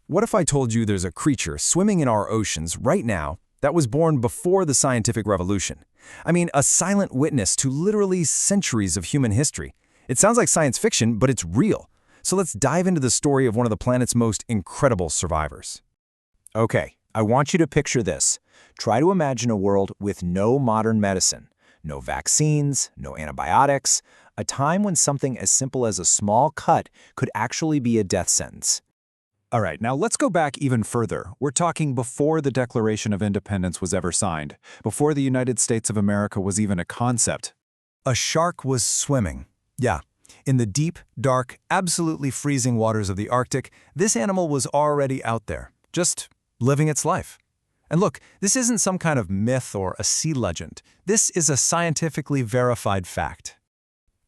What if I told you there's a creature swimming in our oceans right now that was born before the scientific revolution? I mean, a silent witness to literally centuries of human history. It sounds like science fiction, but it's real. So let's dive into the story of one of the planet's most incredible survivors. Okay, I want you to picture this. Try to imagine a world with no modern medicine, no vaccines, no antibiotics, a time when something as simple as a small cut could actually be a death sentence. All right, now let's go back even further. We're talking before the Declaration of Independence was ever signed, before the United States of America was even a concept. A shark was swimming. Yeah, in the deep, dark, absolutely freezing waters of the Arctic, this animal was already out there, just living its life. And look, this isn't some kind of myth or a sea legend. This is a scientifically verified fact.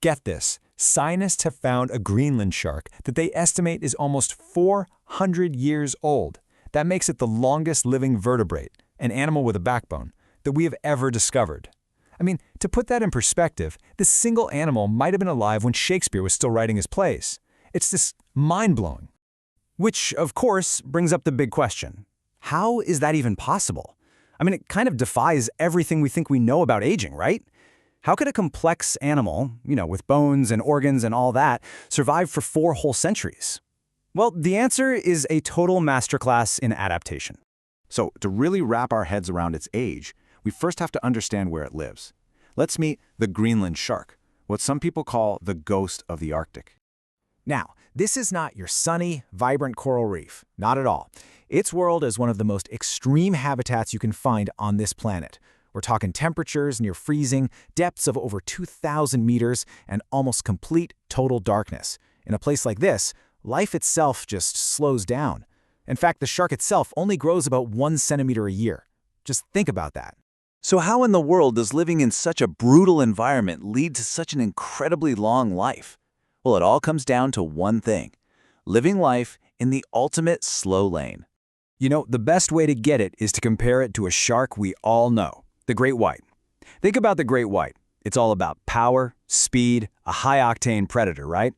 Get this, scientists have found a Greenland shark that they estimate is almost 400 years old. That makes it the longest living vertebrate, an animal with a backbone, that we have ever discovered. I mean, to put that in perspective, this single animal might have been alive when Shakespeare was still writing his plays. It's just mind-blowing. Which, of course, brings up the big question. How is that even possible? I mean, it kind of defies everything we think we know about aging, right? How could a complex animal, with bones and organs and all that, survive for 4 whole centuries? Well, the answer is a total masterclass in adaptation. So, to really wrap our heads around its age, we first have to understand where it lives. Let's meet the Greenland shark, what some people call the ghost of the Arctic. Now, this is not your sunny, vibrant coral reef. Not at all. Its world is one of the most extreme habitats you can find on this planet. We're talking temperatures near freezing, depths of over 2,000 meters, and almost complete total darkness. In a place like this, life itself just slows down. In fact, the shark itself only grows about 1 centimeter a year. Just think about that. So how in the world does living in such a brutal environment lead to such an incredibly long life? Well, it all comes down to one thing: living life in the ultimate slow lane. The best way to get it is to compare it to a shark we all know, the great white. Think about the great white. It's all about power, speed, a high-octane predator, right?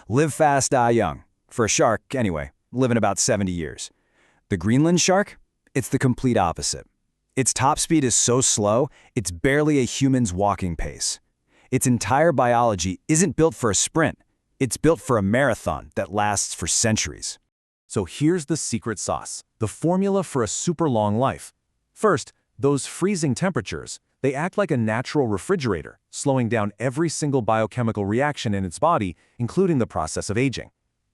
Live fast, die young. For a shark, anyway, living about 70 years. The Greenland shark? It's the complete opposite. Its top speed is so slow, it's barely a human's walking pace. Its entire biology isn't built for a sprint. It's built for a marathon that lasts for centuries. So here's the secret sauce, the formula for a super long life. First, those freezing temperatures, they act like a natural refrigerator, slowing down every single biochemical reaction in its body, including the process of aging.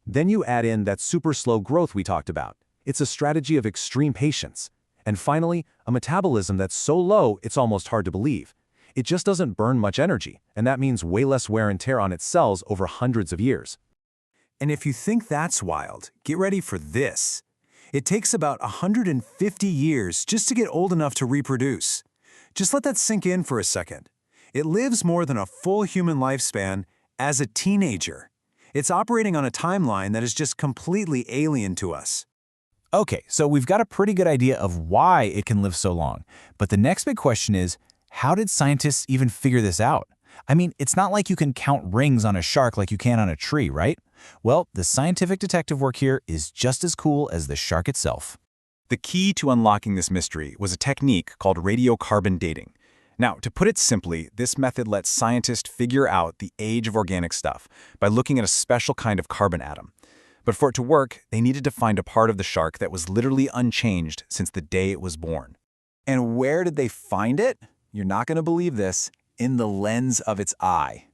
Then you add in that super slow growth we talked about. It's a strategy of extreme patience. And finally, a metabolism that's so low it's almost hard to believe. It just doesn't burn much energy, and that means way less wear and tear on its cells over hundreds of years. And if you think that's wild, get ready for this. It takes about 150 years just to get old enough to reproduce. Just let that sink in for a second. It lives more than a full human lifespan as a teenager. It's operating on a timeline that is just completely alien to us. Okay, so we've got a pretty good idea of why it can live so long. But the next big question is, how did scientists even figure this out? I mean, it's not like you can count rings on a shark like you can on a tree, right? Well, the scientific detective work here is just as cool as the shark itself. The key to unlocking this mystery was a technique called radiocarbon dating. Now, to put it simply, this method lets scientists figure out the age of organic stuff by looking at a special kind of carbon atom. But for it to work, they needed to find a part of the shark that was literally unchanged since the day it was born. And where did they find it? You're not going to believe this. In the lens of its eye.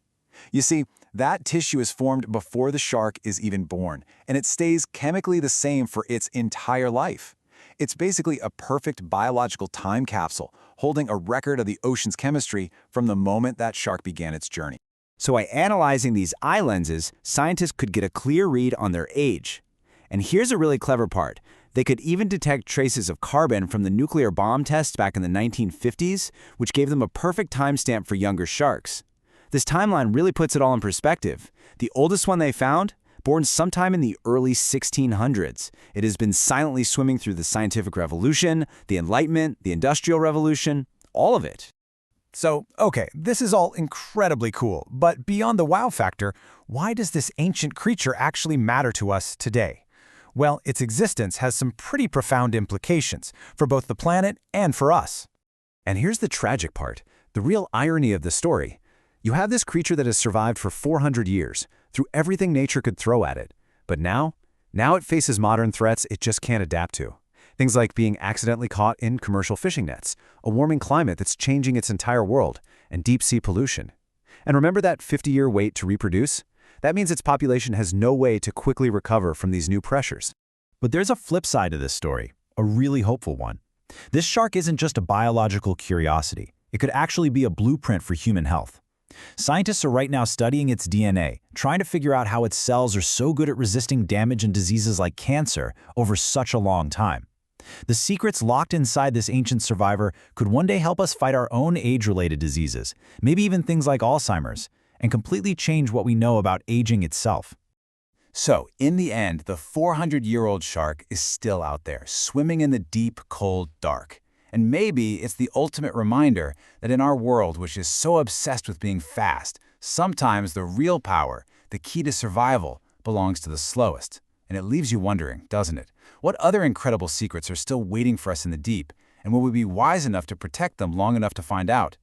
You see, that tissue is formed before the shark is even born, and it stays chemically the same for its entire life. It's basically a perfect biological time capsule, holding a record of the ocean's chemistry from the moment that shark began its journey. So by analyzing these eye lenses, scientists could get a clear read on their age. And here's a really clever part. They could even detect traces of carbon from the nuclear bomb tests back in the 1950s, which gave them a perfect timestamp for younger sharks. This timeline really puts it all in perspective. The oldest one they found, born sometime in the early 1600s. It has been silently swimming through the scientific revolution, the Enlightenment, the Industrial Revolution, all of it. So, okay, this is all incredibly cool, but beyond the wow factor, why does this ancient creature actually matter to us today? Well, its existence has some pretty profound implications for both the planet and for us. And here's the tragic part, the real irony of the story. You have this creature that has survived for 400 years, through everything nature could throw at it. But now it faces modern threats it just can't adapt to. Things like being accidentally caught in commercial fishing nets, a warming climate that's changing its entire world, and deep-sea pollution. And remember that 50-year wait to reproduce? That means its population has no way to quickly recover from these new pressures. But there's a flip side to this story, a really hopeful one. This shark isn't just a biological curiosity. It could actually be a blueprint for human health. Scientists are right now studying its DNA, trying to figure out how its cells are so good at resisting damage and diseases like cancer over such a long time. The secrets locked inside this ancient survivor could one day help us fight our own age-related diseases, maybe even things like Alzheimer's, and completely change what we know about aging itself. So, in the end, the 400-year-old shark is still out there, swimming in the deep, cold dark. And maybe it's the ultimate reminder that in our world, which is so obsessed with being fast, sometimes the real power, the key to survival, belongs to the slowest. And it leaves you wondering, doesn't it? What other incredible secrets are still waiting for us in the deep, and will we be wise enough to protect them long enough to find out?